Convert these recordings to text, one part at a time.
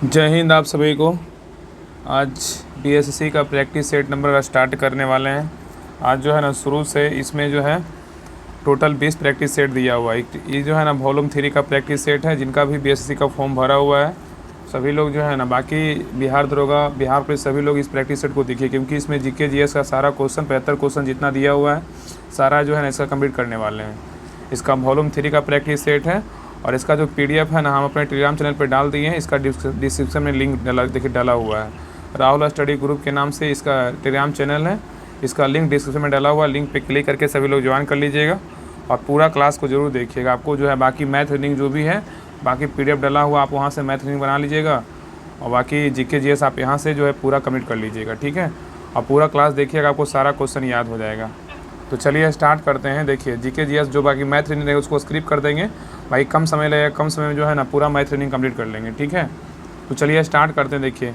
जय हिंद आप सभी को। आज बीएसएससी का प्रैक्टिस सेट नंबर स्टार्ट करने वाले हैं। आज जो है ना शुरू से इसमें जो है टोटल 20 प्रैक्टिस सेट दिया हुआ है। ये जो है ना वॉल्यूम 3 का प्रैक्टिस सेट है, जिनका भी बीएसएससी का फॉर्म भरा हुआ है सभी लोग जो है ना, बाकी बिहार दरोगा, बिहार पुलिस, सभी लोग इस प्रैक्टिस सेट को देखिए, क्योंकि इसमें जीके जीएस का सारा क्वेश्चन 75 क्वेश्चन जितना दिया हुआ है सारा जो है ना इसका कंप्लीट करने वाले हैं। इसका वॉल्यूम 3 का प्रैक्टिस सेट है और इसका जो पीडीएफ है ना हम अपने टेलीग्राम चैनल पर डाल दिए हैं। इसका डिस्क्रिप्शन में लिंक डाला हुआ है। राहुल स्टडी ग्रुप के नाम से इसका टेलीग्राम चैनल है। इसका लिंक डिस्क्रिप्शन में डाला हुआ है। लिंक पे क्लिक करके सभी लोग ज्वाइन कर लीजिएगा और पूरा क्लास को ज़रूर देखिएगा। आपको जो है बाकी मैथ रीडिंग जो भी है, बाकी पीडीएफ डाला हुआ, आप वहाँ से मैथ रीडिंग बना लीजिएगा और बाकी जीके जीएस आप यहाँ से जो है पूरा कम्प्लीट कर लीजिएगा, ठीक है। और पूरा क्लास देखिएगा, आपको सारा क्वेश्चन याद हो जाएगा। तो चलिए स्टार्ट करते हैं। देखिए जीके जीएस जो बाकी मैथ रीडिंग है उसको स्किप कर देंगे भाई, कम समय लगेगा, कम समय में जो है ना पूरा मैथ रीडिंग कंप्लीट कर लेंगे, ठीक है। तो चलिए स्टार्ट करते हैं। देखिए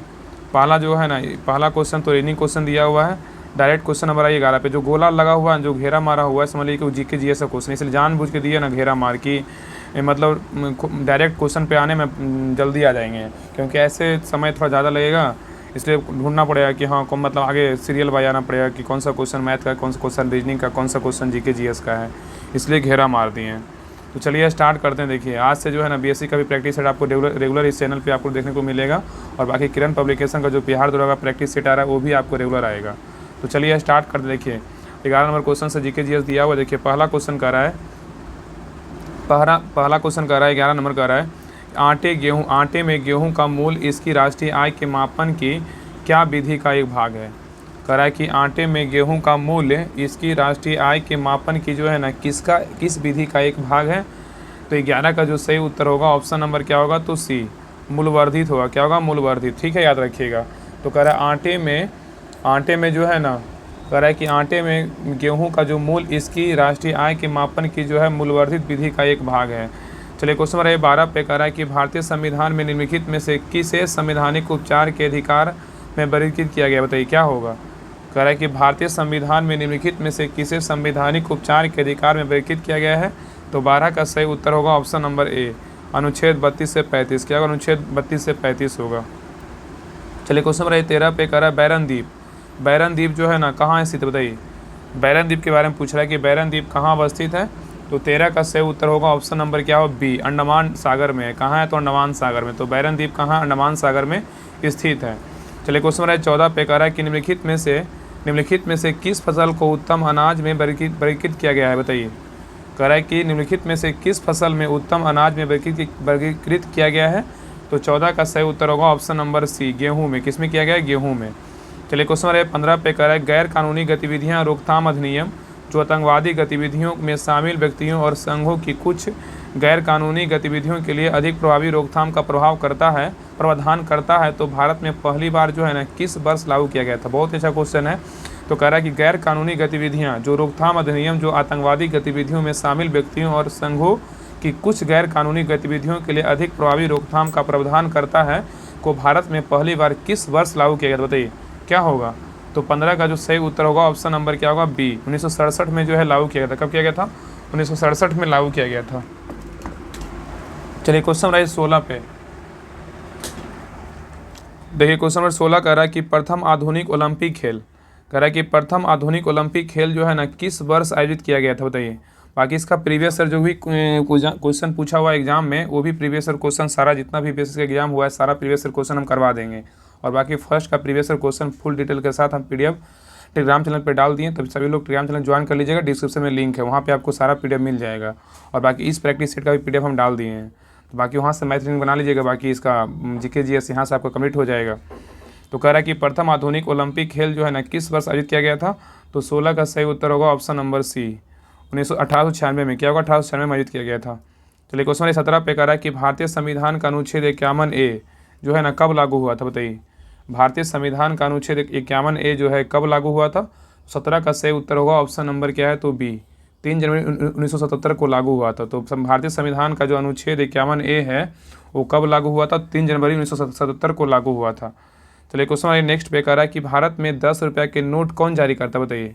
पहला जो है ना, पहला क्वेश्चन तो रीडिंग क्वेश्चन दिया हुआ है। डायरेक्ट क्वेश्चन नंबर 11 पे जो गोला लगा हुआ है, जो घेरा मारा हुआ है, समझ लीजिए कि जीके जीएस का क्वेश्चन, इसलिए जानबूझ के दिया ना घेरा मार की, मतलब डायरेक्ट क्वेश्चन पे आने में जल्दी आ जाएंगे, क्योंकि ऐसे समय थोड़ा ज़्यादा लगेगा, इसलिए ढूंढना पड़ेगा कि हाँ कौन, मतलब आगे सीरियल बाय आना पड़ेगा कि कौन सा क्वेश्चन मैथ का, कौन सा क्वेश्चन रीजनिंग का, कौन सा क्वेश्चन जीके जीएस का है, इसलिए घेरा मार दिए हैं। तो चलिए स्टार्ट करते हैं। देखिए आज से जो है ना बीएससी का भी प्रैक्टिस सेट आपको रेगुलर इस चैनल पे आपको देखने को मिलेगा और बाकी किरण पब्लिकेशन का जो बिहार दरोगा का प्रैक्टिस सेट आ रहा है वो भी आपको रेगुलर आएगा। तो चलिए स्टार्ट करते। देखिए 11 नंबर क्वेश्चन से जीके जीएस दिया हुआ। देखिए पहला क्वेश्चन कह रहा है, पहला क्वेश्चन कह रहा है 11 नंबर कह रहा है, आटे में गेहूँ का मूल इसकी राष्ट्रीय आय के मापन की क्या विधि का एक भाग है। कह रहा है कि आटे में गेहूं का मूल्य इसकी राष्ट्रीय आय के मापन की जो है ना किस विधि का एक भाग है। तो 11 का जो सही उत्तर होगा ऑप्शन नंबर क्या होगा, तो सी, मूलवर्धित होगा। क्या होगा, मूलवर्धित, ठीक है, याद रखिएगा। तो कह रहा है आटे में जो है ना, कह रहा है कि आटे में गेहूँ का जो मूल इसकी राष्ट्रीय आय के मापन की जो है मूलवर्धित विधि का एक भाग है। चलिए क्वेश्चन नंबर 12 पे कह रहा है कि भारतीय संविधान में निम्नलिखित में से किसे संवैधानिक उपचार के अधिकार में वर्गीकृत किया गया, बताइए क्या होगा। कह रहा है कि भारतीय संविधान में निम्नलिखित में से किसे संवैधानिक उपचार के अधिकार में वर्गीकृत किया गया है। तो 12 का सही उत्तर होगा ऑप्शन नंबर ए, अनुच्छेद 32 से 35। क्या होगा, अनुच्छेद 32 से 35 होगा। चलिए क्वेश्चन नंबर 13 पे कह रहा है बैरन द्वीप जो है ना कहाँ स्थित है, बताइए। बैरन द्वीप के बारे में पूछ रहा है कि बैरन द्वीप कहाँ अवस्थित है। तो 13 का सही उत्तर होगा ऑप्शन नंबर क्या हो, बी, अंडमान सागर में है। कहाँ है, तो अंडमान सागर में। तो बैरन द्वीप कहाँ, अंडमान सागर में स्थित है। चलिए क्वेश्चन नंबर 14 पे कह रहा है कि निम्नलिखित में से किस फसल को उत्तम अनाज में वर्गीकृत किया गया है, बताइए। कह रहा है कि निम्नलिखित में से किस फसल में उत्तम अनाज में वर्गीकृत किया गया है। तो 14 का सही उत्तर होगा ऑप्शन नंबर सी, गेहूं में। किस में किया गया है, गेहूं में। चलिए क्वेश्चन नंबर 15 पे कह रहा है गैर कानूनी गतिविधियां रोकथाम अधिनियम जो आतंकवादी गतिविधियों में शामिल व्यक्तियों और संघों की कुछ गैर कानूनी गतिविधियों के लिए अधिक प्रभावी रोकथाम का प्रावधान करता है, तो भारत में पहली बार जो है ना किस वर्ष लागू किया गया था। बहुत अच्छा क्वेश्चन है। तो कह रहा है कि गैर कानूनी गतिविधियां जो रोकथाम अधिनियम जो आतंकवादी गतिविधियों में शामिल व्यक्तियों और संघों की कुछ गैर कानूनी गतिविधियों के लिए अधिक प्रभावी रोकथाम का प्रावधान करता है को भारत में पहली बार किस वर्ष लागू किया गया, बताइए क्या होगा। तो 15 का जो सही उत्तर होगा ऑप्शन नंबर क्या होगा, बी, 1967 में जो है लागू किया गया था। कब किया गया था, 1967 में लागू किया गया था। चलिए क्वेश्चन नंबर 16 पे देखिए, क्वेश्चन नंबर 16 कह रहा है कि प्रथम आधुनिक ओलंपिक खेल, कह रहा है कि प्रथम आधुनिक ओलंपिक खेल जो है ना किस वर्ष आयोजित किया गया था, बताइए। बाकी इसका प्रीवियस ईयर जो भी क्वेश्चन पूछा हुआ एग्जाम में, वो भी प्रीवियस ईयर क्वेश्चन सारा जितना भी बेसिक एग्जाम हुआ है सारा प्रीवियस ईयर क्वेश्चन हम करवा देंगे। और बाकी फर्स्ट का previous year question full detail के साथ हम पीडीएफ टेलीग्राम चैनल पर डाल दिए, तब सभी लोग टेलीग्राम चैनल ज्वाइन कर लीजिएगा। डिस्क्रिप्शन में लिंक है, वहाँ पे आपको सारा पीडीएफ मिल जाएगा। और बाकी इस प्रैक्टिस सेट का भी पीडीएफ हम डाल दिए हैं, तो बाकी वहाँ से मैथ रीडिंग बना लीजिएगा। बाकी इसका जीके जीएस यहाँ से आपका कंप्लीट हो जाएगा। तो कह रहा है कि प्रथम आधुनिक ओलंपिक खेल जो है ना किस वर्ष आयोजित किया गया था। तो 16 का सही उत्तर होगा ऑप्शन नंबर सी, 1896 में। क्या होगा, 1896 में आयोजित किया गया था। चलिए क्वेश्चन नंबर 17 पे कह रहा है कि भारतीय संविधान का अनुच्छेद 51A जो है ना कब लागू हुआ था, बताइए। भारतीय संविधान का अनुच्छेद 51A जो है कब लागू हुआ था। 17 का सही उत्तर होगा ऑप्शन नंबर क्या है, तो बी, 3 जनवरी 1977 को लागू हुआ था। तो भारतीय संविधान का जो अनुच्छेद 51A है वो कब लागू हुआ था, 3 जनवरी 1977 को लागू हुआ था। चलिए क्वेश्चन हमारे नेक्स्ट पे कह रहा है कि भारत में 10 रुपये के नोट कौन जारी करता है, बताइए।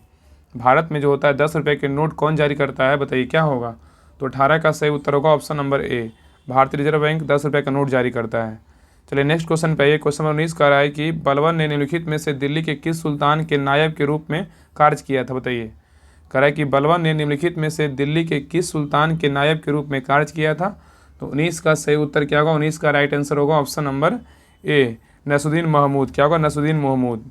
भारत में जो होता है 10 रुपये के नोट कौन जारी करता है, बताइए क्या होगा। तो 18 का सही उत्तर होगा ऑप्शन नंबर ए, भारतीय रिजर्व बैंक 10 रुपये का नोट जारी करता है। चलिए नेक्स्ट क्वेश्चन पे आइए। क्वेश्चन नंबर 19 कह रहा है कि बलबन ने निम्नलिखित में से दिल्ली के किस सुल्तान के नायब के रूप में कार्य किया था, बताइए। कह रहा है कि बलबन ने निम्नलिखित में से दिल्ली के किस सुल्तान के नायब के रूप में कार्य किया था। तो 19 का सही उत्तर क्या होगा? 19 का राइट आंसर होगा option number A, Nasiruddin Mahmud. क्या होगा? नसरुद्दीन महमूद।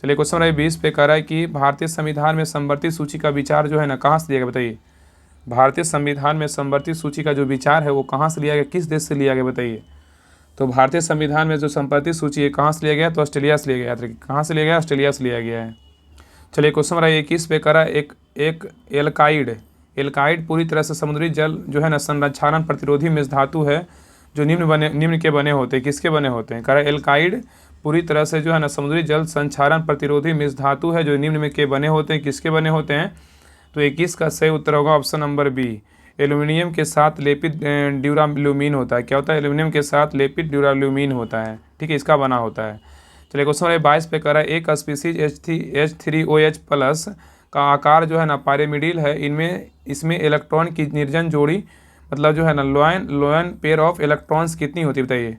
चलिए क्वेश्चन नंबर 20 पे कह रहा है कि भारतीय संविधान में समवर्ती सूची का विचार जो है ना कहाँ से लिया गया, बताइए। भारतीय संविधान में समवर्ती सूची का जो विचार है वो कहाँ से लिया गया, किस देश से लिया गया, बताइए। तो भारतीय संविधान में जो समवर्ती सूची है कहाँ से लिया गया? तो ऑस्ट्रेलिया से लिया गया। कहाँ से लिया गया? ऑस्ट्रेलिया से लिया गया है। चलिए क्वेश्चन नंबर 21 पे करा एक एल्काइड पूरी तरह से समुद्री जल जो है ना संरक्षण प्रतिरोधी मिश्र धातु है जो निम्न के बने होते हैं। किसके बने होते हैं? करा एल्काइड पूरी तरह से जो है ना समुद्री जल संक्षारण प्रतिरोधी मिश्र धातु है जो निम्न में के बने होते हैं। किसके बने होते हैं? तो 21 का सही उत्तर होगा ऑप्शन नंबर बी, एल्यूमिनियम के साथ लेपित ड्यूराल्यूमीन होता है। क्या होता है? एल्यूमिनियम के साथ लेपित ड्यूराल्यूमीन होता है, ठीक है, इसका बना होता है। चलिए क्वेश्चन नंबर 22 पे कह रहा है एक स्पीसीज H3OH प्लस का आकार जो है ना पायरेमिडिल है, इसमें इलेक्ट्रॉन की निर्जन जोड़ी मतलब जो है ना लोन पेयर ऑफ इलेक्ट्रॉन्स कितनी होती है, बताइए।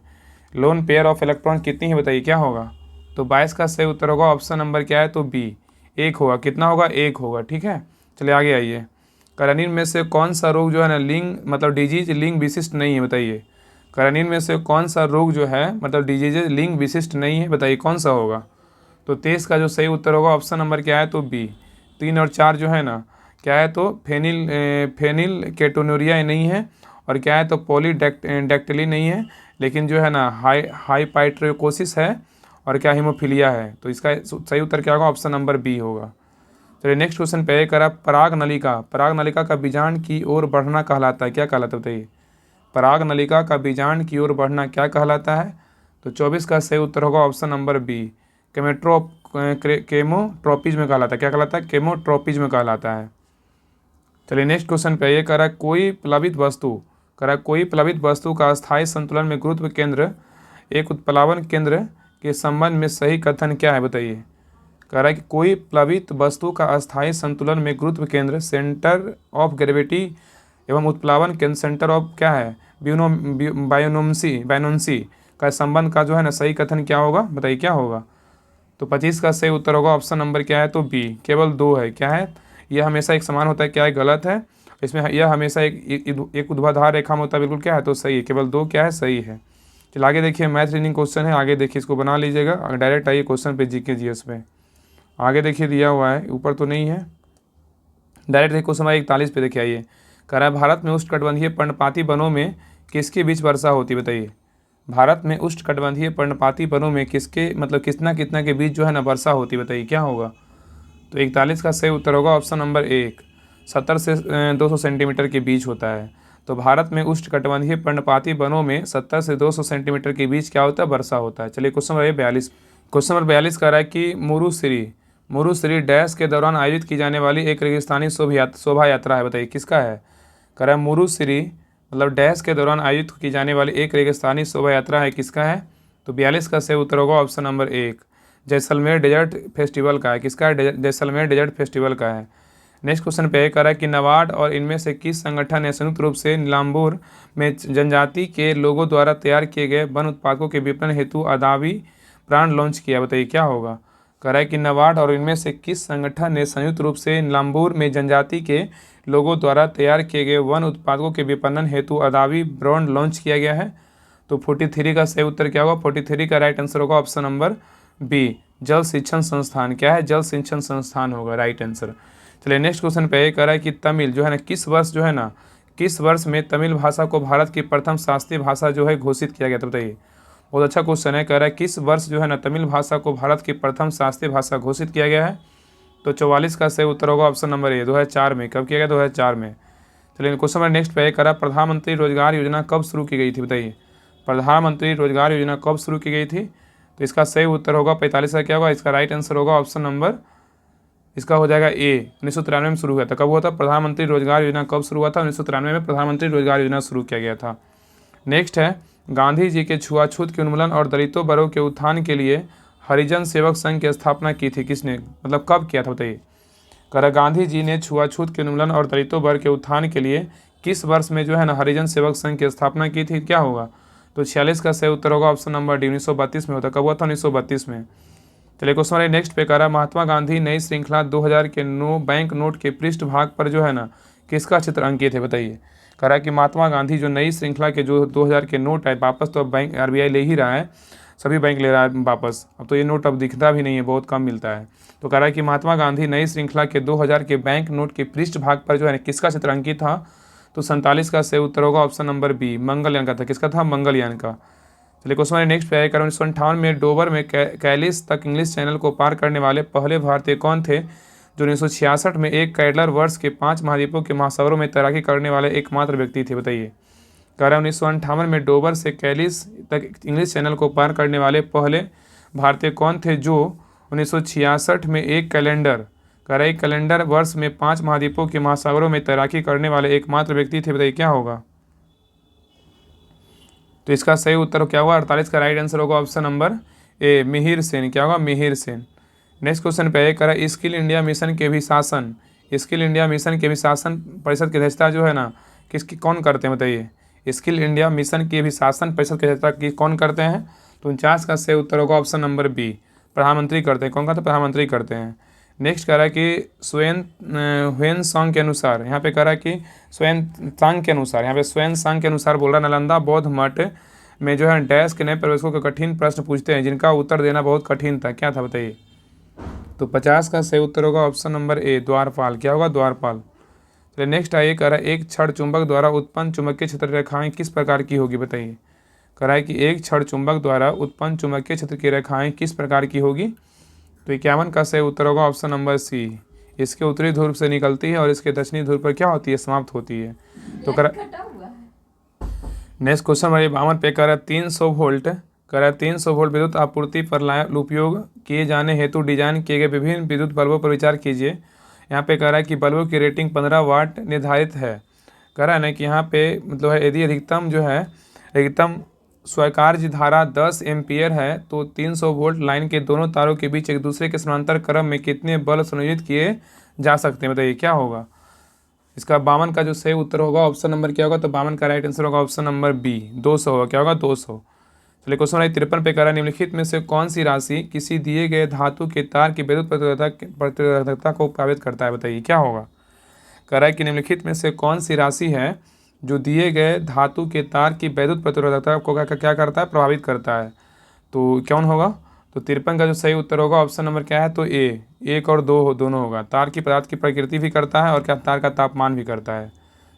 लोन पेयर ऑफ इलेक्ट्रॉन कितनी है, बताइए क्या होगा? तो 22 का सही उत्तर होगा ऑप्शन नंबर क्या है? तो बी, एक होगा। कितना होगा? एक होगा, ठीक है। चलिए आगे आइए। करनीन में से कौन सा रोग जो है ना लिंग मतलब डिजीज लिंग विशिष्ट नहीं है, बताइए। करनीन में से कौन सा रोग जो है मतलब डिजीज लिंग विशिष्ट नहीं है, बताइए कौन सा होगा? तो 23 का जो सही उत्तर होगा ऑप्शन नंबर क्या है? तो बी, 3 और 4 जो है ना क्या है? तो फेनिल केटोनूरिया नहीं है, और क्या है? तो पॉलीडेक्टिली नहीं है, लेकिन जो है ना हाइपाइट्रोकोसिस है, और क्या हीमोफीलिया है। तो इसका सही उत्तर क्या होगा? ऑप्शन नंबर बी होगा। चलिए नेक्स्ट क्वेश्चन पे करा पराग नलिका का बीजांड की ओर बढ़ना कहलाता है। क्या कहलाता है, बताइए। पराग नलिका का बीजांड की ओर बढ़ना क्या कहलाता है? तो 24 का सही उत्तर होगा ऑप्शन नंबर बी, केमोट्रोपिज्म कहलाता है। क्या कहलाता है? केमोट्रोपिज्म कहलाता है। चलिए नेक्स्ट क्वेश्चन पे ये करा कोई प्लावित वस्तु का अस्थायी संतुलन में गुरुत्व केंद्र एक उत्प्लावन केंद्र के संबंध में सही कथन क्या है, बताइए। कह रहा है कि कोई प्लावित वस्तु का अस्थायी संतुलन में गुरुत्व केंद्र सेंटर ऑफ ग्रेविटी एवं उत्प्लावन केंद्र सेंटर ऑफ क्या है बायोनोम्सी का संबंध का जो है ना सही कथन क्या होगा, बताइए क्या होगा। तो 25 का सही उत्तर होगा ऑप्शन नंबर क्या है? तो बी, केवल 2 है। क्या है? यह हमेशा एक समान होता है, क्या है? गलत है। इसमें यह हमेशा एक ऊर्ध्वाधर रेखा में होता है, बिल्कुल क्या है? तो सही है। केवल 2 क्या है? सही है। चलिए आगे देखिए, मैथ रीजनिंग क्वेश्चन है, आगे देखिए, इसको बना लीजिएगा। डायरेक्ट आइए क्वेश्चन पे, जीके जीएस पे आगे देखिए दिया हुआ है, ऊपर तो नहीं है। डायरेक्ट देखिए क्वेश्चन 41 पे देखिए आइए। कह रहा है भारत में उष्णकटिबंधीय पर्णपाती वनों में किसके बीच वर्षा होती है, बताइए। भारत में उष्णकटिबंधीय पर्णपाती वनों में किसके मतलब कितना के बीच जो है ना वर्षा होती है, बताइए क्या होगा। तो 41 का सही उत्तर होगा ऑप्शन नंबर 1, 70 से 200 सेंटीमीटर के बीच होता है। तो भारत में उष्णकटिबंधीय पर्णपाती वनों में 70 से 200 सेंटीमीटर के बीच क्या होता है? वर्षा होता है। चलिए क्वेश्चन नंबर 42। क्वेश्चन नंबर 42 कह रहा है कि मुरुश्री डैश के दौरान आयोजित की जाने वाली एक रेगिस्तानी शोभा यात्रा है, बताइए किसका है। कह रहा है मुरुश्री मतलब डैश के दौरान आयोजित की जाने वाली एक रेगिस्तानी शोभा यात्रा है, किसका है। तो 42 का सही उत्तर होगा option number 1, Jaisalmer desert festival का है। किसका है? जैसलमेर डेजर्ट फेस्टिवल का है। नेक्स्ट क्वेश्चन पे कह रहा है कि नाबार्ड और इनमें से किस संगठन ने संयुक्त रूप से नीलाम्बूर में जनजाति के लोगों द्वारा तैयार किए गए वन उत्पादकों के विपणन हेतु आदावी ब्रांड लॉन्च किया, बताइए क्या होगा। कह रहा है कि नाबार्ड और इनमें से किस संगठन ने संयुक्त रूप से नीलाम्बूर में जनजाति के लोगों द्वारा तैयार किए गए वन उत्पादकों के विपणन हेतु आदावी ब्रांड लॉन्च किया गया है। तो 43 का सही उत्तर क्या होगा? 43 का राइट आंसर होगा ऑप्शन नंबर बी, जल शिक्षण संस्थान। क्या है? जल शिक्षण संस्थान होगा राइट आंसर। चलिए नेक्स्ट क्वेश्चन पे ये कह रहा है कि तमिल जो है ना किस वर्ष में तमिल भाषा को भारत की प्रथम शास्त्रीय भाषा जो है घोषित किया गया था, बताइए। बहुत अच्छा क्वेश्चन है। कह रहा है किस वर्ष जो है ना तमिल भाषा को भारत की प्रथम शास्त्रीय भाषा घोषित किया गया है। तो 44 का सही उत्तर होगा ऑप्शन नंबर ए, 2004 में। कब किया गया? 2004 में। चलिए क्वेश्चन नंबर नेक्स्ट पे ये कह रहा है प्रधानमंत्री रोजगार योजना कब शुरू की गई थी, बताइए। प्रधानमंत्री रोजगार योजना कब शुरू की गई थी। तो इसका सही उत्तर होगा 45 का क्या होगा? इसका राइट आंसर होगा ऑप्शन नंबर, इसका हो जाएगा ए, 1993 में शुरू हुआ था। कब हुआ था? प्रधानमंत्री रोजगार योजना कब शुरू हुआ था? 1993 में प्रधानमंत्री रोजगार योजना शुरू किया गया था। नेक्स्ट है गांधी जी के छुआछूत के उन्मूलन और दलितों वर्गों के उत्थान के लिए हरिजन सेवक संघ की स्थापना की थी, किसने मतलब कब किया था, बताइए। कह रहा गांधी जी ने छुआछूत के उन्मूलन और दलितों वर्ग के उत्थान के लिए किस वर्ष में जो है ना हरिजन सेवक संघ की स्थापना की थी, क्या होगा। तो 46 का सही उत्तर होगा ऑप्शन नंबर डी, 1932 में होता। कब हुआ था? 1932 में। चलिए क्वेश्चन हमारे नेक्स्ट पे करा, महात्मा गांधी नई श्रृंखला 2000 के बैंक नोट के पृष्ठ भाग पर जो है ना किसका चित्र अंकित है? बताइए। करा कि महात्मा गांधी जो नई श्रृंखला के जो 2000 के नोट है वापस, तो अब बैंक आरबीआई ले ही रहा है, सभी बैंक ले रहा है वापस। अब तो ये नोट अब दिखता भी नहीं है, बहुत कम मिलता है। तो कह रहा है कि महात्मा गांधी नई श्रृंखला के 2000 के बैंक नोट के पृष्ठ भाग पर जो है किसका चित्र अंकित था? तो 47 का सही उत्तर होगा ऑप्शन नंबर बी, मंगलयान का था। किसका था? मंगलयान का। चलिए क्वेश्चन हमारे नेक्स्ट पे आया, 1958 में डोवर में कैलिस तक इंग्लिश चैनल को पार करने वाले पहले भारतीय कौन थे? जो 1966 में एक कैडलर वर्ष के 5 महाद्वीपों के महासागरों में तैराकी करने वाले एकमात्र व्यक्ति थे? बताइए। कह रहा है 1958 में डोवर से कैलिस तक इंग्लिश चैनल को पार करने वाले पहले भारतीय कौन थे जो 1966 में एक कैलेंडर वर्ष में 5 महाद्वीपों के महासागरों में तैराकी करने वाले एकमात्र व्यक्ति थे? बताइए क्या होगा? तो इसका सही उत्तर क्या होगा? 48 का राइट आंसर होगा ऑप्शन नंबर ए, मिहिर सेन। क्या होगा? मिहिर सेन। नेक्स्ट क्वेश्चन पे करा, स्किल इंडिया मिशन के भी शासन परिषद की अध्यक्षता जो है ना किसकी कौन करते हैं? बताइए। स्किल इंडिया मिशन की भी शासन परिषद की अध्यक्षता की कौन करते हैं? तो 49 का सही उत्तर होगा ऑप्शन नंबर बी, प्रधानमंत्री करते हैं। कौन करते हैं? प्रधानमंत्री करते हैं। नेक्स्ट कह रहा है कि ह्वेन सांग के अनुसार, यहाँ पे कह रहा है कि स्वयं सांग के अनुसार बोल रहा, नालंदा बौद्ध मठ में जो है डैश के नए प्रवेशकों को कठिन प्रश्न पूछते हैं जिनका उत्तर देना बहुत कठिन था। क्या था? बताइए। तो 50 का सही उत्तर होगा ऑप्शन नंबर ए, द्वारपाल। क्या होगा? द्वारपाल। चलिए नेक्स्ट आइए, कह रहा है एक क्षण चुंबक द्वारा उत्पन्न चुंबकीय क्षेत्र रेखाएं किस प्रकार की होगी? बताइए। कह रहा है कि एक क्षण चुंबक द्वारा उत्पन्न चुंबकीय क्षेत्र की रेखाएं किस प्रकार की होगी? तो 51 का सही उत्तर होगा ऑप्शन नंबर सी, इसके उत्तरी ध्रुव से निकलती है और इसके दक्षिणी ध्रुव पर क्या होती है? समाप्त होती है। तो कर नेक्स्ट क्वेश्चन हमारे 52 पे कह रहा है 300 वोल्ट विद्युत आपूर्ति पर उपयोग किए जाने हेतु डिजाइन किए गए विभिन्न विद्युत बल्बों पर विचार कीजिए। यहाँ पे कह रहा है कि बल्बों की रेटिंग 15 वाट निर्धारित है। कह रहा है ना कि यहाँ पे मतलब है यदि अधिकतम स्वीकार्य धारा 10 एम्पियर है तो 300 वोल्ट लाइन के दोनों तारों के बीच एक दूसरे के समानांतर क्रम में कितने बल्ब संयोजित किए जा सकते हैं? बताइए क्या होगा? इसका 52 का जो सही उत्तर होगा ऑप्शन नंबर क्या होगा? तो 52 का राइट आंसर होगा ऑप्शन नंबर बी, 200 होगा। क्या होगा? 200। चलिए क्वेश्चन नंबर 53 पे कह रहा है निम्नलिखित में से कौन सी राशि किसी दिए गए धातु के तार की विद्युत प्रतिरोधकता को प्रभावित करता है? बताइए क्या होगा? कह रहा है कि निम्नलिखित में से कौन सी राशि है जो दिए गए धातु के तार की विद्युत प्रतिरोधकता को क्या करता है? प्रभावित करता है। तो कौन होगा? तो 53 का जो सही उत्तर होगा ऑप्शन नंबर क्या है? तो ए, 1 और 2 दोनों होगा। तार की पदार्थ की प्रकृति भी करता है और क्या तार का तापमान भी करता है।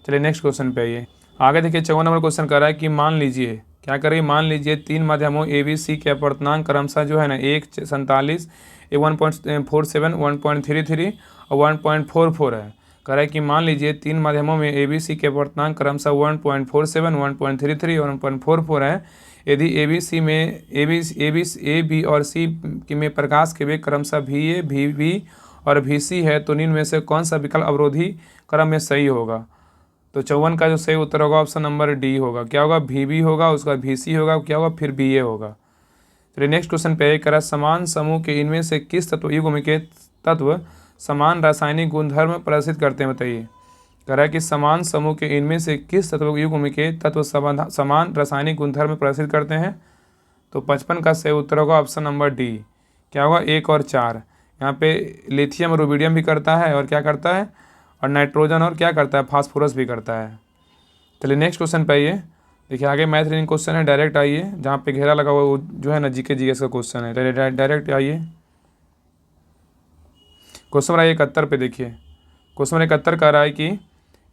चलिए नेक्स्ट क्वेश्चन पे आइए। आगे देखिए 54 नंबर क्वेश्चन कर रहा है कि मान लीजिए क्या करें, मान लीजिए 3 माध्यमों ABC के अपवर्तनांक क्रमशः जो है ना 147, 1.47, 1.33 और 1.44 है। कह रहा है कि मान लीजिए 3 माध्यमों में ABC के अपवर्तनांक क्रमशः 1.47, 1.33 और 1.44 है। यदि ABC में A, B और C में प्रकाश के वेग क्रमशः VA, VB और VC है तो निम्न में से कौन सा विकल्प अवरोधी क्रम में सही होगा? तो 54 का जो सही उत्तर होगा ऑप्शन नंबर डी होगा। क्या होगा? VB होगा, उसका VC होगा, क्या होगा? फिर BA होगा। चलिए नेक्स्ट क्वेश्चन पे करा, समान समूह के इनमें से किस युग्म के तत्व समान रासायनिक गुणधर्म प्रदर्शित करते हैं? बताइए। कह रहा है कि समान समूह के इनमें से किस युग्म के तत्व समान रासायनिक गुणधर्म प्रदर्शित करते हैं? तो 55 का सही उत्तर होगा ऑप्शन नंबर डी। क्या होगा? 1 और 4। यहाँ पे लिथियम रुबिडियम भी करता है और क्या करता है? और नाइट्रोजन और क्या करता है? फास्फोरस भी करता है। चलिए नेक्स्ट क्वेश्चन पे आइए। देखिए आगे मैथ रीजनिंग क्वेश्चन है, डायरेक्ट आइए। जहाँ पे घेरा लगा हुआ वो जो है ना जीके का क्वेश्चन है, डायरेक्ट आइए। क्वेश्चन नंबर 71 पे देखिए। क्वेश्चन नंबर 71 कह रहा है कि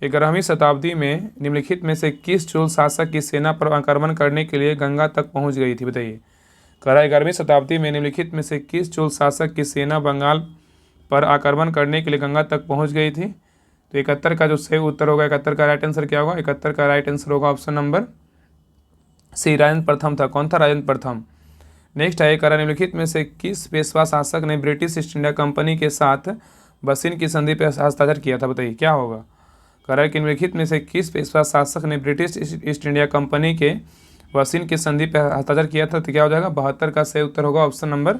11वीं शताब्दी में निम्नलिखित में से किस चोल शासक की सेना पर आक्रमण करने के लिए गंगा तक पहुँच गई थी? बताइए। कह रहा है 11वीं शताब्दी में निम्नलिखित में से किस चोल शासक की सेना बंगाल पर आक्रमण करने के लिए गंगा तक पहुँच गई थी? तो 71 का जो सही उत्तर होगा, 71 का राइट आंसर क्या होगा? 71 का राइट आंसर होगा ऑप्शन नंबर सी, राजेंद्र प्रथम था। कौन था? राजेंद्र प्रथम। नेक्स्ट है, कह रहा निम्नलिखित में से किस पेशवा शासक ने ब्रिटिश ईस्ट इंडिया कंपनी के साथ बसिन की संधि पर हस्ताक्षर किया था? बताइए क्या होगा? कह रहा है कि निम्नलिखित में से किस पेशवा शासक ने ब्रिटिश ईस्ट इंडिया कंपनी के बसिन की संधि पर हस्ताक्षर किया था? तो क्या हो जाएगा? 72 का सही उत्तर होगा ऑप्शन नंबर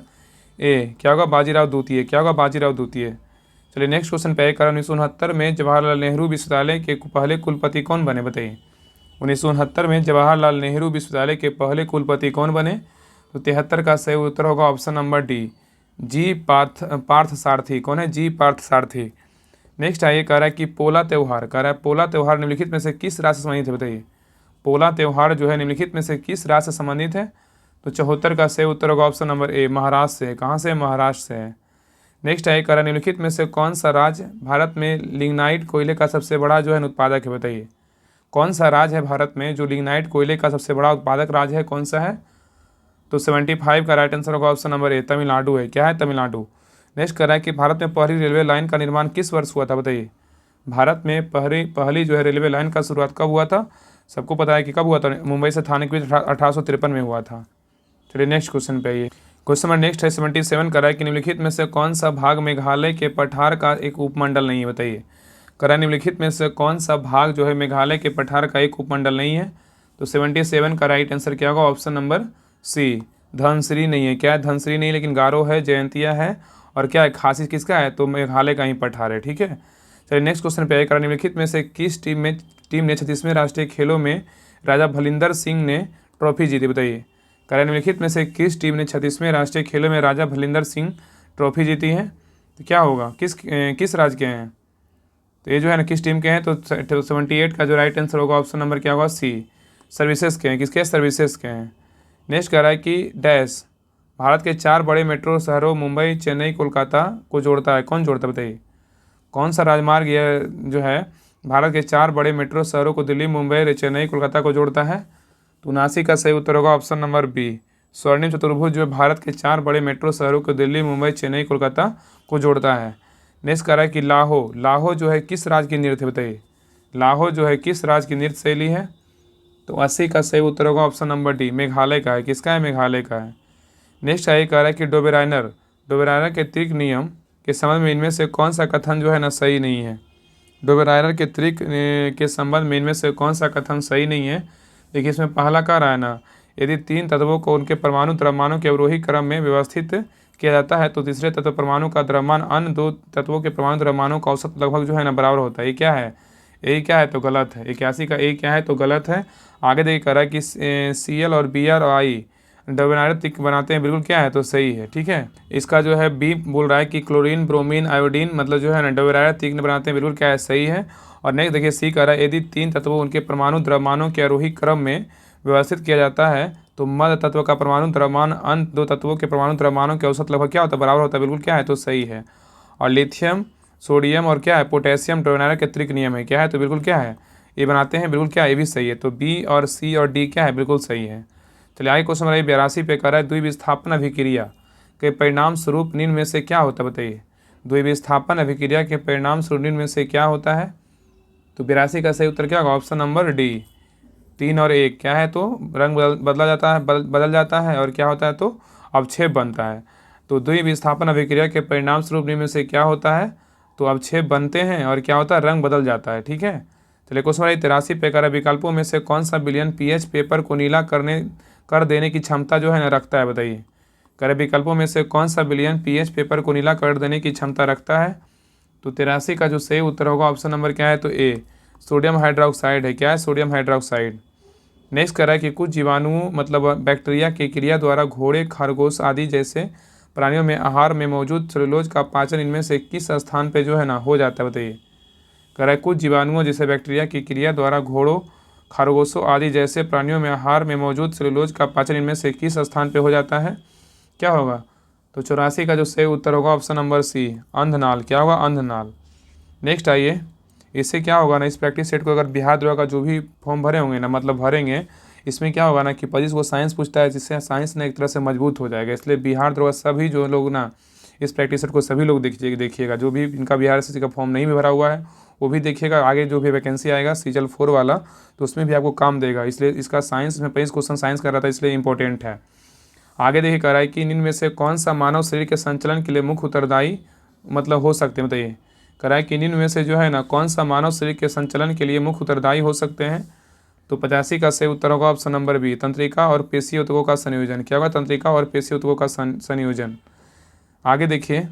ए। क्या होगा? बाजीराव द्वितीय। क्या होगा? बाजीराव द्वितीय। चलिए नेक्स्ट क्वेश्चन पे, 1969 में जवाहरलाल नेहरू विश्वविद्यालय के पहले कुलपति कौन बने? बताइए। 1969 में जवाहरलाल नेहरू विश्वविद्यालय के पहले कुलपति कौन बने? तो 73 का सही उत्तर होगा ऑप्शन नंबर डी, जी पार्थ सारथी। कौन है? जी पार्थ सारथी। नेक्स्ट है, ये कह रहा है कि पोला त्यौहार, कह रहा है पोला त्यौहार निम्नलिखित में से किस राज्य से संबंधित है? बताइए, पोला त्यौहार जो है निम्नलिखित में से किस राज्य से संबंधित है? तो 74 का सही उत्तर होगा ऑप्शन नंबर ए, महाराष्ट्र से। कहाँ से? महाराष्ट्र से है। नेक्स्ट है, कह रहा है निम्नलिखित में से कौन सा राज्य भारत में लिग्नाइट कोयले का सबसे बड़ा जो है उत्पादक है? बताइए, कौन सा राज्य है भारत में जो लिग्नाइट कोयले का सबसे बड़ा उत्पादक राज्य है? कौन सा है? तो 75 का राइट आंसर होगा ऑप्शन नंबर ए, तमिलनाडु है। क्या है? तमिलनाडु। नेक्स्ट कह रहा है कि भारत में पहली रेलवे लाइन का निर्माण किस वर्ष हुआ था? बताइए, भारत में पहली जो है रेलवे लाइन का शुरुआत कब हुआ था? सबको पता है कि कब हुआ था, मुंबई से थाने के बीच 1853 में हुआ था। चलिए नेक्स्ट क्वेश्चन पे आइए। क्वेश्चन नंबर नेक्स्ट है 77 कर रहा है कि निम्नलिखित में से कौन सा भाग मेघालय के पठार का एक उपमंडल नहीं है? बताइए, कर रहा है निम्नलिखित में से कौन सा भाग जो है मेघालय के पठार का एक उपमंडल नहीं है? तो 77 का राइट आंसर क्या होगा? ऑप्शन नंबर सी, धनसिरी नहीं है। क्या है? धनसिरी नहीं, लेकिन गारो है, जयंतिया है, और क्या है? खासी किसका है? तो मेघालय का ही पठार है। ठीक है, चलिए नेक्स्ट क्वेश्चन पे आइए। निम्नलिखित में से किस टीम ने 36वें राष्ट्रीय खेलों में राजा भलिंदर सिंह ने ट्रॉफी जीती? बताइए, कह निम्नलिखित में से किस टीम ने 36वें राष्ट्रीय खेलों में राजा भलिंदर सिंह ट्रॉफी जीती है? तो क्या होगा? किस राज्य के हैं? तो ये जो है ना किस टीम के हैं? तो 78 का जो राइट आंसर होगा ऑप्शन नंबर क्या होगा? सी, सर्विसेज के हैं। किसके? सर्विसेज के हैं। नेक्स्ट कह रहा है कि डैश भारत के 4 बड़े मेट्रो शहरों मुंबई, चेन्नई, कोलकाता को जोड़ता है। कौन जोड़ता है? बताइए, कौन सा राजमार्ग यह जो है भारत के 4 बड़े मेट्रो शहरों को दिल्ली, मुंबई, चेन्नई, कोलकाता को जोड़ता है? तो 79 का सही उत्तर होगा ऑप्शन नंबर बी, स्वर्णिम चतुर्भुज जो भारत के 4 बड़े मेट्रो शहरों को दिल्ली, मुंबई, चेन्नई, कोलकाता को जोड़ता है। नेक्स्ट कह रहा है कि लाहो जो है किस राज्य की नृत्य? बताइए, लाहो जो है किस राज्य की नृत्य शैली है? तो 80 का सही उत्तर होगा ऑप्शन नंबर डी, मेघालय का है। किसका है? मेघालय का है। नेक्स्ट है, कह रहा है कि डोबेराइनर के त्रिक नियम के संबंध में इनमें से कौन सा कथन जो है ना सही नहीं है? डोबेराइनर के त्रिक के संबंध में इनमें से कौन सा कथन सही नहीं है? देखिए, इसमें पहला कह रहा है ना, यदि 3 तत्वों को उनके परमाणु द्रव्यमानों के अवरोही क्रम में व्यवस्थित किया जाता है तो तीसरे तत्व परमाणु का द्रव्यमान अन्य 2 तत्वों के परमाणु द्रव्यमानों का औसत लगभग जो है ना बराबर होता है। ये क्या है? ए क्या है? तो गलत है। 81 का ए क्या है? तो गलत है। आगे देखिए, कह रहा है कि Cl और Br और I डोबेराइनर त्रिक बनाते हैं। बिल्कुल क्या है? तो सही है। ठीक है, इसका जो है बी बोल रहा है कि क्लोरीन, ब्रोमीन, आयोडीन मतलब जो है ना डोबेराइनर त्रिक बनाते हैं। बिल्कुल क्या है? सही है। और नेक्स्ट देखिए, सी कह रहा है यदि 3 तत्वों उनके परमाणु द्रव्यमानों के आरोही क्रम में व्यवस्थित किया जाता है तो मध्य तत्व का परमाणु द्रव्यमान अन्य 2 तत्वों के परमाणु द्रव्यमानों के औसत लगभग क्या होता है? बराबर होता है। बिल्कुल क्या है? तो सही है। और लिथियम, सोडियम और क्या है? पोटेशियम डोबेराइनर के त्रिक नियम है। क्या है? तो बिल्कुल क्या है? ये बनाते हैं। बिल्कुल क्या है? ये भी सही है। तो बी और सी और डी क्या है? बिल्कुल सही है। चलिए आगे क्वेश्चन नंबर 82 पे कर रहा है द्विविस्थापन अभिक्रिया के परिणाम स्वरूप निम्न में से क्या होता है? बताइए, द्विविस्थापन अभिक्रिया के परिणाम स्वरूप निम्न में से क्या होता है? तो 82 का सही उत्तर क्या होगा? ऑप्शन नंबर डी, 3 और 1 क्या है? तो रंग बदल जाता है और क्या होता है? तो अवक्षेप बनता है। तो द्विविस्थापन अभिक्रिया के परिणाम स्वरूप निम्न में से क्या होता है? तो अवक्षेप बनते हैं और क्या होता है? रंग बदल जाता है। ठीक है, चलिए क्वेश्चन नंबर 83 पे कर विकल्पों में से कौन सा विलयन पीएच पेपर को नीला कर देने की क्षमता जो है ना रखता है? बताइए, कर विकल्पों में से कौन सा विलयन पीएच पेपर को नीला कर देने की क्षमता रखता है? तो 83 का जो सही उत्तर होगा ऑप्शन नंबर क्या है? तो ए, सोडियम हाइड्रोक्साइड है। क्या है? Sodium hydroxide. नेक्स्ट कह रहा है कि कुछ जीवाणुओं मतलब बैक्टीरिया की क्रिया द्वारा घोड़े, खरगोश आदि जैसे प्राणियों में आहार में मौजूद सेलुलोज का पाचन इनमें से किस स्थान पे जो है ना हो जाता है? बताइए, कह रहा है कुछ जीवाणुओं जैसे बैक्टीरिया की क्रिया द्वारा घोड़ों, खरगोशों आदि जैसे प्राणियों में आहार में मौजूद सेलुलोज का पाचन इनमें से किस स्थान पे हो जाता है? क्या होगा? तो 84 का जो सही उत्तर होगा ऑप्शन नंबर सी, अंधनाल। क्या होगा? अंधनाल। नेक्स्ट आइए, इससे क्या होगा ना, इस प्रैक्टिस सेट को अगर बिहार द्रोह का जो भी फॉर्म भरे होंगे ना मतलब भरेंगे, इसमें क्या होगा ना कि 25 को साइंस पूछता है, जिससे साइंस ना एक तरह से मजबूत हो जाएगा। इसलिए बिहार द्रोह सभी जो लोग ना इस प्रैक्टिस सेट को सभी लोग देखिएगा। जो भी इनका बिहार से का फॉर्म नहीं भी भरा हुआ है वो भी देखिएगा। आगे जो भी वैकेंसी आएगा सीजल 4 वाला तो उसमें भी आपको काम देगा। इसलिए इसका साइंस में 25 क्वेश्चन साइंस कर रहा था, इसलिए इंपॉर्टेंट है। आगे देखिए, कह रहा है कि इनमें में से कौन सा मानव शरीर के संचालन के लिए मुख्य उत्तरदायी मतलब हो सकते हैं? बताइए, कह रहा है कि इनमें से जो है ना कौन सा मानव शरीर के संचालन के लिए मुख्य उत्तरदायी हो सकते हैं? तो 85 का सही उत्तर होगा ऑप्शन नंबर बी, तंत्रिका और पेशीय ऊतकों का संयोजन। क्या होगा? तंत्रिका और पेशीय ऊतकों का संयोजन। आगे देखिए,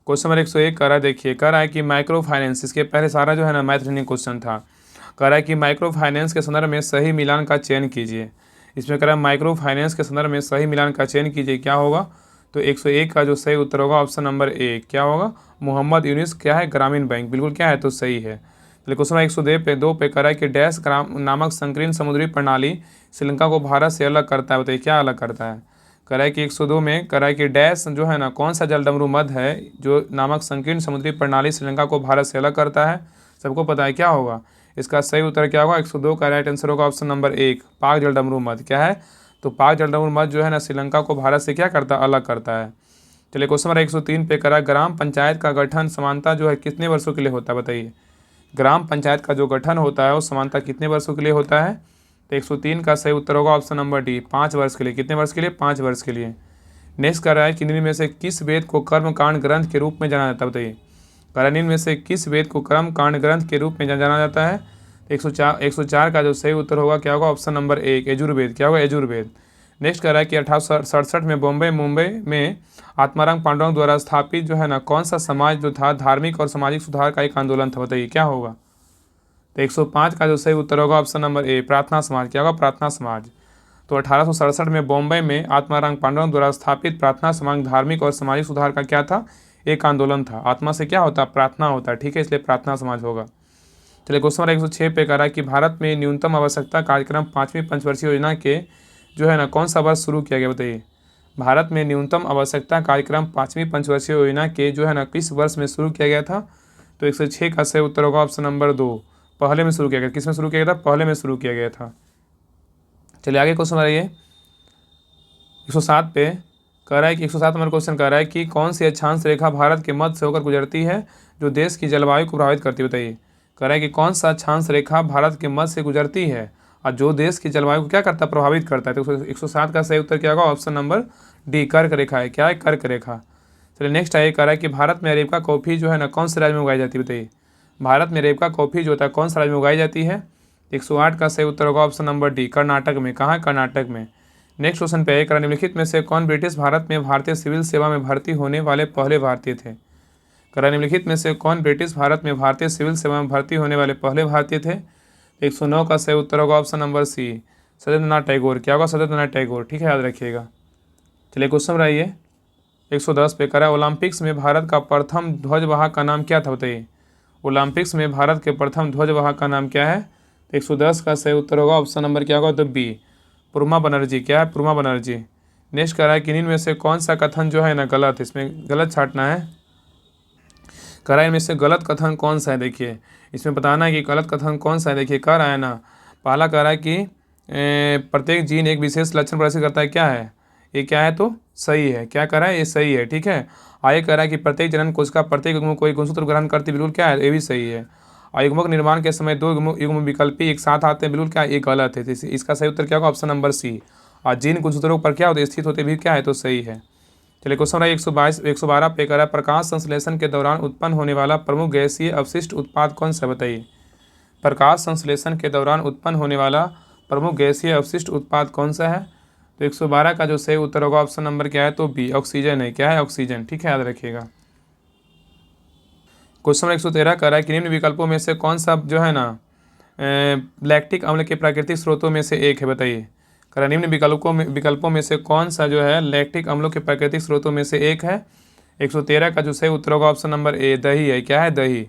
क्वेश्चन नंबर 101 कह रहा है, देखिए कह रहा है कि माइक्रो फाइनेंस, इसके पहले सारा जो है ना मैथ रीजनिंग क्वेश्चन था। कह रहा है कि माइक्रो फाइनेंस के संदर्भ में सही मिलान का चयन कीजिए। इसमें कह रहा है माइक्रो फाइनेंस के संदर्भ में सही मिलान का चयन कीजिए, क्या होगा? तो 101 का जो सही उत्तर होगा ऑप्शन नंबर ए, क्या होगा? मोहम्मद यूनिस क्या है? ग्रामीण बैंक, बिल्कुल क्या है? तो सही है। चलिए क्वेश्चन 102 पे कह रहा है कि डैश ग्राम नामक संकीर्ण समुद्री प्रणाली श्रीलंका को भारत से अलग करता है, बताइए क्या अलग करता है? कह रहा है कि 102 में कह रहा है कि डैश जो है ना, कौन सा जलडमरू मध्य है जो नामक संकीर्ण समुद्री प्रणाली श्रीलंका को भारत से अलग करता है? सबको पता है क्या होगा? इसका सही उत्तर क्या होगा? 102 का राइट आंसर होगा ऑप्शन नंबर 1, पाक जलडमरू मध्य। क्या है? तो पाक जलडमरू मध्य जो है ना, श्रीलंका को भारत से क्या करता है? अलग करता है। चलिए क्वेश्चन नंबर 103 पे करा, ग्राम पंचायत का गठन समानता जो है कितने वर्षों के लिए होता है, बताइए? ग्राम पंचायत का जो गठन होता है वो समानता कितने वर्षों के लिए होता है? तो 103 का सही उत्तर होगा ऑप्शन नंबर डी, 5 वर्ष के लिए। कितने वर्ष के लिए? 5 वर्ष के लिए। नेक्स्ट कर रहा है कि निम्न में से किस वेद को कर्मकांड ग्रंथ के रूप में जाना जाता है, बताइए? कह रहा है निम्न में से किस वेद को कर्मकांड ग्रंथ के रूप में जाना जाता है? 104 का जो सही उत्तर होगा क्या होगा? Option number 1, Yajurveda. क्या होगा? यजुर्वेद। नेक्स्ट कह रहा है कि 1867 में मुंबई में आत्माराम पांडुरंग द्वारा स्थापित जो है ना, कौन सा समाज जो था धार्मिक और सामाजिक सुधार का एक आंदोलन था, बताइए क्या होगा? तो 105 का जो सही उत्तर होगा ऑप्शन नंबर ए, प्रार्थना समाज। क्या होगा? प्रार्थना समाज। तो 1867 में बॉम्बे में आत्माराम पांडुरंग द्वारा स्थापित प्रार्थना समाज धार्मिक और सामाजिक सुधार का क्या था? एक आंदोलन था। आत्मा से क्या होता है? प्रार्थना होता है, ठीक है, इसलिए प्रार्थना समाज होगा। चलिए क्वेश्चन नंबर 106 पे कह रहा है कि भारत में न्यूनतम आवश्यकता कार्यक्रम 5वीं पंचवर्षीय योजना के जो है ना, कौन सा वर्ष शुरू किया गया, बताइए? भारत में न्यूनतम आवश्यकता कार्यक्रम 5वीं पंचवर्षीय योजना के जो है ना, किस वर्ष में शुरू किया गया था? तो 106 का सही उत्तर होगा ऑप्शन नंबर 2, पहले में शुरू किया गया। किस में शुरू किया गया था? पहले में शुरू किया गया था। चलिए आगे क्वेश्चन आ रही है 107 पे कह रहा है कि 107 नंबर क्वेश्चन कह रहा है कि कौन सी अक्षांश रेखा भारत के मध्य से होकर गुजरती है जो देश की जलवायु को प्रभावित करती है, बताइए? कह रहा है कि कौन सा अक्षांश रेखा भारत के मध्य से गुजरती है और जो देश की जलवायु को क्या करता है? प्रभावित करता है। तो 107 का सही उत्तर क्या होगा? ऑप्शन नंबर डी, कर्क रेखा है। क्या है? कर्क रेखा। चलिए नेक्स्ट है, कह रहा है कि भारत में अरेबिका कॉफ़ी जो है ना, कौन से राज्य में उगाई जाती है, बताइए? भारत में अरेबिका कॉफ़ी जो होता है कौन से राज्य में उगाई जाती है? 108 का सही उत्तर होगा ऑप्शन नंबर डी, कर्नाटक में। कहाँ है? कर्नाटक में। नेक्स्ट क्वेश्चन पे है, निम्नलिखित में से कौन ब्रिटिश भारत में भारतीय सिविल सेवा में भर्ती होने वाले पहले भारतीय थे? निम्नलिखित में से कौन ब्रिटिश भारत में भारतीय सिविल सेवा में भर्ती होने वाले पहले भारतीय थे? 109 का सही उत्तर होगा option number C, Satyendranath Tagore. क्या होगा? सत्येंद्रनाथ टैगोर, ठीक है, याद रखिएगा। चलिए क्वेश्चन रहिए 110 पे करा, ओलंपिक्स में भारत का प्रथम ध्वजवाहक का नाम क्या था, बताइए? ओलंपिक्स में भारत के प्रथम ध्वजवाहक का नाम क्या है? 110 का सही उत्तर होगा ऑप्शन नंबर क्या होगा? तो बी, पुरमा बनर्जी। क्या है? पुरमा बनर्जी। नेक्स्ट कह रहा है कि इनमें से कौन सा कथन जो है ना गलत है, इसमें गलत छांटना है। कह रहा है इनमें से गलत कथन कौन सा है, देखिए इसमें बताना है कि गलत कथन कौन सा है। देखिए कह रहा है ना, पहला कह रहा है कि प्रत्येक जीन एक विशेष लक्षण प्रदर्शित करता है। क्या है? ये क्या है? तो सही है। क्या कह रहा है? ये सही है, ठीक है। आगे कह रहा है कि प्रत्येक जनन कोशिका प्रत्येक युग्म कोई गुणसूत्र ग्रहण करती, बिल्कुल क्या है? ये भी सही है। और युग्मक निर्माण के समय 2 युग्म विकल्पी एक साथ आते हैं, बिल्कुल क्या है? ये गलत है। तो इसका सही उत्तर क्या होगा? Option number C. और जिन गुणसूत्रों पर क्या होते स्थित होते भी क्या है? तो सही है। चलिए क्वेश्चन नंबर 112 पे कह रहा है, प्रकाश संश्लेषण के दौरान उत्पन्न होने वाला प्रमुख गैसीय अवशिष्ट उत्पाद कौन सा, बताइए? प्रकाश संश्लेषण के दौरान उत्पन्न होने वाला प्रमुख गैसीय अवशिष्ट उत्पाद कौन सा है? तो 112 का जो सही उत्तर होगा ऑप्शन नंबर क्या है? तो बी, ऑक्सीजन है। क्या है? ऑक्सीजन, ठीक है, याद रखिएगा। क्वेश्चन नंबर 113 कह रहा है कि निम्न विकल्पों में से कौन सा जो है ना लैक्टिक अम्ल के प्राकृतिक स्रोतों में से एक है, बताइए? कह रहा है निम्न विकल्पों में से कौन सा जो है लैक्टिक अम्लों के प्राकृतिक स्रोतों में से एक है? 113 का जो सही उत्तर होगा ऑप्शन नंबर ए, दही है। क्या है? दही।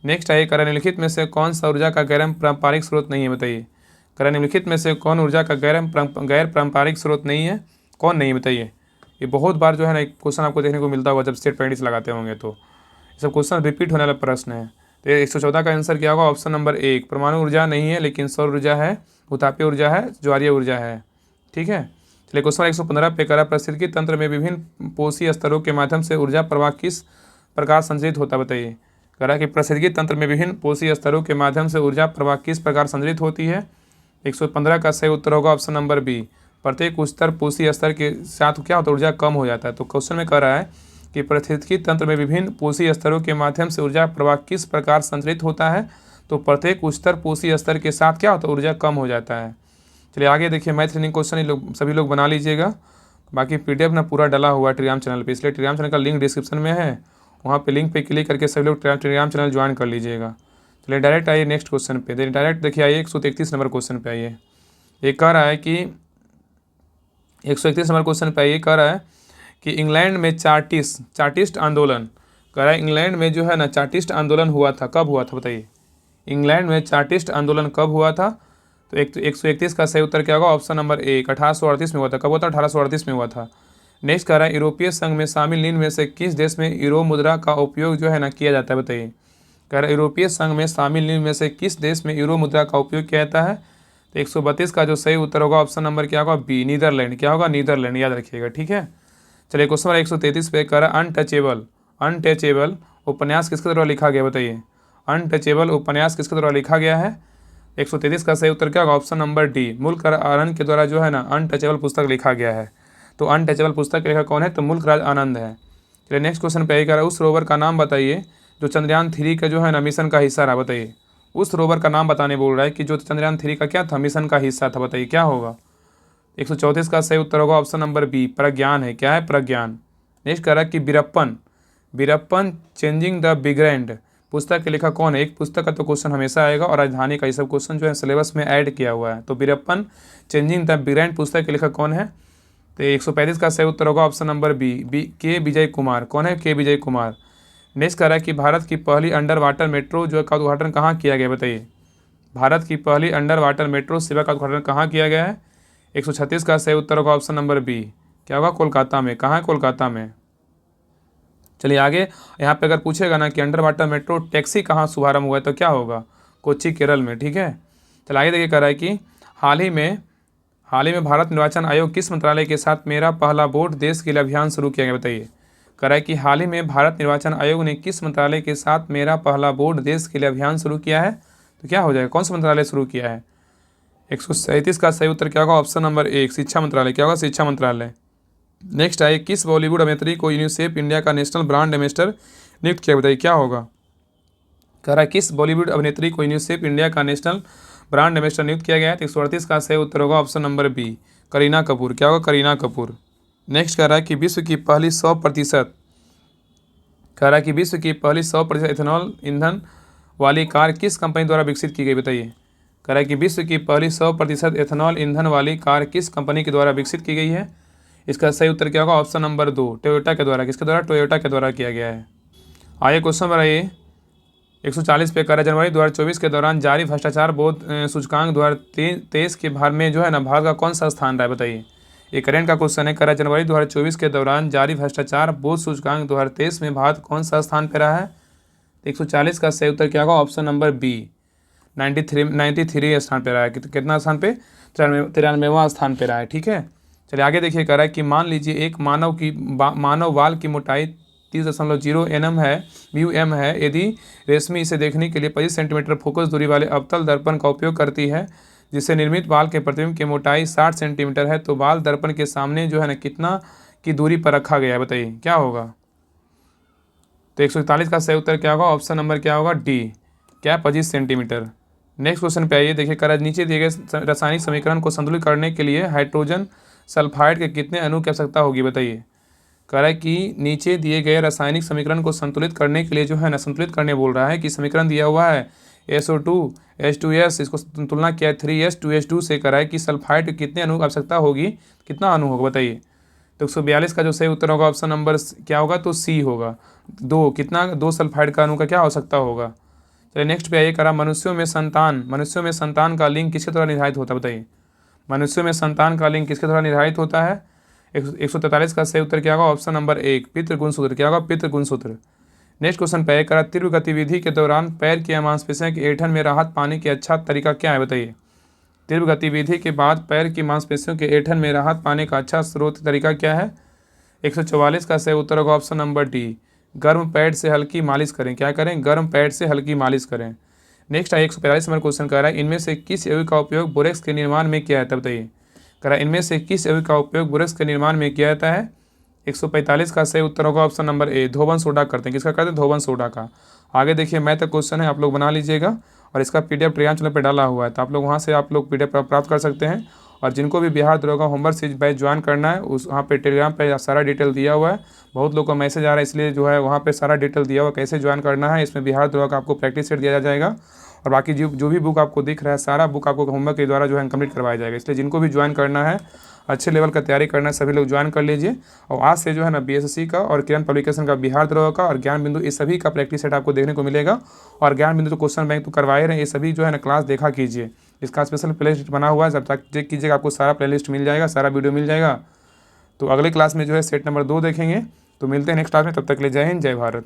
नेक्स्ट है, कह रहा है निम्नलिखित में से कौन सा ऊर्जा का गैर पारंपरिक स्रोत नहीं है, बताइए? कह रहा है निम्नलिखित में से कौन ऊर्जा का गैर पारंपरिक स्रोत नहीं है? कौन नहीं, बताइए? ये बहुत बार जो है ना क्वेश्चन आपको देखने को मिलता होगा जब स्टेट प्रैक्टिस लगाते होंगे, तो ये सब क्वेश्चन रिपीट होने वाला प्रश्न है। तो 114 का आंसर क्या होगा? ऑप्शन नंबर 1, परमाणु ऊर्जा नहीं है, लेकिन सौर ऊर्जा है, उतापीय ऊर्जा है, ज्वारीय ऊर्जा है, ठीक है। चलिए क्वेश्चन 115 पे करा, पारिस्थितिकी तंत्र में विभिन्न पोषी स्तरों के माध्यम से ऊर्जा प्रवाह किस प्रकार संचालित होता है, बताइए? करा कि पारिस्थितिकी तंत्र में विभिन्न पोषी स्तरों के माध्यम से ऊर्जा प्रवाह किस प्रकार संचालित होती है? 115 का सही उत्तर होगा ऑप्शन नंबर बी, प्रत्येक उच्चतर पोषी स्तर के साथ क्या होता है? ऊर्जा कम हो जाता है। तो क्वेश्चन में कह रहा है कि पारिस्थितिकी तंत्र में विभिन्न पोषी स्तरों के माध्यम से ऊर्जा प्रवाह किस प्रकार संचालित होता है? तो प्रत्येक उच्चतर पोषी स्तर के साथ क्या होता है? ऊर्जा कम हो जाता है। चलिए आगे देखिए, मैथ रीजनिंग क्वेश्चन सभी लोग बना लीजिएगा। बाकी पीडीएफ ना पूरा डला हुआ है टेलीग्राम चैनल पे, इसलिए टेलीग्राम चैनल का लिंक डिस्क्रिप्शन में है, वहाँ पे लिंक पे क्लिक करके सभी लोग टेलीग्राम चैनल ज्वाइन कर लीजिएगा। चलिए डायरेक्ट आइए नेक्स्ट क्वेश्चन पे। डायरेक्ट देखिए आइए 133 नंबर क्वेश्चन पे आइए। ये कह रहा है कि 131 नंबर क्वेश्चन पे ये कह रहा है कि इंग्लैंड में चार्टिस्ट आंदोलन, कह रहा है इंग्लैंड में जो है ना चार्टिस्ट आंदोलन हुआ था, कब हुआ था बताइए। इंग्लैंड में चार्टिस्ट आंदोलन कब हुआ था? तो 131 का सही उत्तर क्या होगा? ऑप्शन नंबर ए 1838 में हुआ था। कब हुआ था? 1838 में हुआ था। नेक्स्ट कह रहा है यूरोपीय संघ में शामिल निम्न में से किस देश में यूरो मुद्रा का उपयोग जो है ना किया जाता है बताइए। कह रहा है यूरोपीय संघ में शामिल निम्न में से किस देश में यूरो मुद्रा का उपयोग किया जाता है? तो 132 का जो सही उत्तर होगा ऑप्शन नंबर क्या होगा? B, Netherland. क्या होगा? नीदरलैंड, याद रखिएगा, ठीक है। चलिए क्वेश्चन नंबर 133 पे कह रहा है अनटचेबल उपन्यास किसके द्वारा लिखा गया बताइए। अनटचेबल उपन्यास किसके द्वारा लिखा गया है? 133 का सही उत्तर क्या होगा? ऑप्शन नंबर डी, मुल्क आनंद के द्वारा जो है ना अनटचेबल पुस्तक लिखा गया है। तो अनटचेबल पुस्तक के लेखक कौन है? तो मुल्कराज आनंद है। चलिए नेक्स्ट क्वेश्चन पे यही कह रहा है उस रोवर का नाम बताइए जो चंद्रयान 3 का जो है ना मिशन का हिस्सा रहा, बताइए। उस रोवर का नाम बताने बोल रहा है कि जो चंद्रयान 3 का क्या था, मिशन का हिस्सा था, बताइए क्या होगा। 134 का सही उत्तर होगा ऑप्शन नंबर बी, प्रज्ञान है। क्या है? प्रज्ञान। नेक्स्ट कह रहा है कि बीरप्पन चेंजिंग द बिगरैंड पुस्तक के लेखक कौन है? एक पुस्तक का तो क्वेश्चन हमेशा आएगा और राजधानी का ये सब क्वेश्चन जो है सिलेबस में ऐड किया हुआ है। तो बीरप्पन चेंजिंग द बिगरैंड पुस्तक के लेखक कौन है? तो 135 का सही उत्तर होगा ऑप्शन नंबर बी, के विजय कुमार। कौन है? के विजय कुमार। नेक्स्ट कह रहा है कि भारत की पहली अंडर वाटर मेट्रो जो का उद्घाटन कहाँ किया गया बताइए। भारत की पहली अंडर वाटर मेट्रो सेवा का उद्घाटन कहाँ किया गया है? 136 का सही उत्तर होगा ऑप्शन नंबर बी, क्या होगा? कोलकाता में। कहाँ है? कोलकाता में। चलिए आगे यहाँ पे अगर पूछेगा ना कि अंडर वाटर मेट्रो टैक्सी कहाँ शुभारंभ हुआ है तो क्या होगा? कोच्चि, केरल में, ठीक है। चलिए आगे देखिए कह रहा है कि हाल ही में भारत निर्वाचन आयोग किस मंत्रालय के साथ मेरा पहला वोट देश के लिए अभियान शुरू किया गया बताइए। कह रहा है कि हाल ही में भारत निर्वाचन आयोग ने किस मंत्रालय के साथ मेरा पहला वोट देश के लिए अभियान शुरू किया है? तो क्या हो जाएगा? कौन सा मंत्रालय शुरू किया है? 137 का सही उत्तर क्या होगा? ऑप्शन नंबर एक, शिक्षा मंत्रालय। क्या होगा? शिक्षा मंत्रालय। नेक्स्ट आइए किस बॉलीवुड अभिनेत्री को यूनिसेफ इंडिया का नेशनल ब्रांड एम्बेसडर नियुक्त किया बताइए क्या होगा। कह रहा है किस बॉलीवुड अभिनेत्री को यूनिसेफ इंडिया का नेशनल ब्रांड एम्बेसडर नियुक्त किया गया है? 138 का सही उत्तर होगा option number B, Kareena Kapoor. क्या होगा? करीना कपूर। नेक्स्ट कह रहा है कि विश्व की पहली 100% इथेनॉल ईंधन वाली कार किस कंपनी द्वारा विकसित की गई बताइए। कह रहा है कि विश्व की पहली 100% एथेनॉल ईंधन वाली कार किस कंपनी के द्वारा विकसित की गई है? इसका सही उत्तर क्या होगा? ऑप्शन नंबर दो, टोयोटा के द्वारा। किसके द्वारा? टोयोटा के द्वारा किया गया है। आइए क्वेश्चन नंबर आइए 140 पे कह रहा है जनवरी 2024 के दौरान जारी भ्रष्टाचार बोध सूचकांक 2023 के भार में जो है ना भारत का कौन सा स्थान रहा है बताइए। ये करेंट का क्वेश्चन है। कह रहा है जनवरी 2024 के दौरान जारी भ्रष्टाचार बोध सूचकांक 2023 में भारत कौन सा स्थान पे रहा है? 140 का सही उत्तर क्या होगा? ऑप्शन नंबर बी, 93 स्थान पे रहा है। कितना स्थान पे? 93वां स्थान पे रहा है, ठीक है। चलिए आगे देखिए कह रहा है कि मान लीजिए एक मानव बाल की मोटाई 30.0 म्यू है। यदि रेशमी इसे देखने के लिए 25 सेंटीमीटर फोकस दूरी वाले अवतल दर्पण का उपयोग करती है जिससे निर्मित बाल के प्रतिबिंब की मोटाई 60 सेंटीमीटर है तो बाल दर्पण के सामने जो है ना कितना की दूरी पर रखा गया है बताइए क्या होगा। तो 141 का सही उत्तर क्या होगा? ऑप्शन नंबर क्या होगा? डी, क्या? 25 सेंटीमीटर। नेक्स्ट क्वेश्चन पे आइए देखिए कह रहा है नीचे दिए गए रासायनिक समीकरण को संतुलित करने के लिए हाइड्रोजन सल्फाइड के कितने अणु की आवश्यकता होगी बताइए। कह रहा है कि नीचे दिए गए रासायनिक समीकरण को संतुलित करने के लिए जो है ना संतुलित करने बोल रहा है कि समीकरण दिया हुआ है SO2 H2S, इसको तुलना किया है 3S2H2 से। कह रहा है कि सल्फाइड के कितने अणु की आवश्यकता होगी, कितना अणु होगा बताइए। तो 142 का जो सही उत्तर होगा ऑप्शन नंबर क्या होगा? तो सी होगा, दो। कितना? 2 सल्फाइड का अणु का क्या आवश्यकता होगा। चलिए नेक्स्ट पे आइए करा मनुष्यों में संतान का लिंग किसके द्वारा निर्धारित होता है बताइए। मनुष्यों में संतान का लिंग किसके द्वारा निर्धारित होता है? 143 का सही उत्तर क्या होगा? ऑप्शन नंबर एक, पितृगुणसूत्र। क्या होगा? पितृगुणसूत्र। नेक्स्ट क्वेश्चन पे करा तीव्र गतिविधि के दौरान पैर की मांसपेशियों के ऐंठन में राहत पाने के अच्छा तरीका क्या है बताइए। तीव्र गतिविधि के बाद पैर की मांसपेशियों के ऐंठन में राहत पाने का अच्छा स्रोत तरीका क्या है? 144 का सही उत्तर होगा ऑप्शन नंबर डी, गर्म पैड से हल्की मालिश करें। क्या करें? गर्म पैड से हल्की मालिश करें। नेक्स्ट है 145 नंबर क्वेश्चन कह रहा है इनमें से किस यौगिक का उपयोग बोरेक्स के निर्माण में किया जाता है बताइए। कह रहा है इनमें से किस यौगिक का उपयोग बोरेक्स के निर्माण में किया जाता है? 145 का सही उत्तर होगा ऑप्शन नंबर ए, धोबन सोडा करते हैं। किसका करते हैं? धोबन सोडा का। आगे देखिए मैथ का क्वेश्चन है, आप लोग बना लीजिएगा और इसका PDF टेलीग्राम चैनल पर डाला हुआ है तो आप लोग वहाँ से आप लोग PDF प्राप्त कर सकते हैं और जिनको भी बिहार दरोगा होमवर्क सीरीज बैच ज्वाइन करना है उस वहाँ पे टेलीग्राम पे सारा डिटेल दिया हुआ है। बहुत लोग का मैसेज आ रहा है, इसलिए जो है वहाँ पे सारा डिटेल दिया हुआ है कैसे ज्वाइन करना है। इसमें बिहार दरोगा का आपको प्रैक्टिस सेट दिया जाएगा और बाकी जो भी बुक आपको दिख रहा है सारा बुक आपको होमवर्क के द्वारा जो है कंप्लीट करवाया जाएगा। इसलिए जिनको भी ज्वाइन करना है, अच्छे लेवल का तैयारी करना है, सभी लोग ज्वाइन कर लीजिए। और आज से जो है ना बीएसएससी का और किरण पब्लिकेशन का, बिहार दरोगा का और ज्ञान बिंदु, इस सभी का प्रैक्टिस सेट आपको देखने को मिलेगा। और ज्ञान बिंदु तो क्वेश्चन बैंक तो करवाए रहे हैं, ये सभी जो है ना क्लास देखा कीजिए। इसका स्पेशल प्ले लिस्ट बना हुआ है, जब तक चेक कीजिएगा आपको सारा प्ले लिस्ट मिल जाएगा, सारा वीडियो मिल जाएगा। तो अगले क्लास में जो है सेट नंबर 2 देखेंगे। तो मिलते हैं नेक्स्ट क्लास में, तब तक के लिए जय हिंद, जय भारत।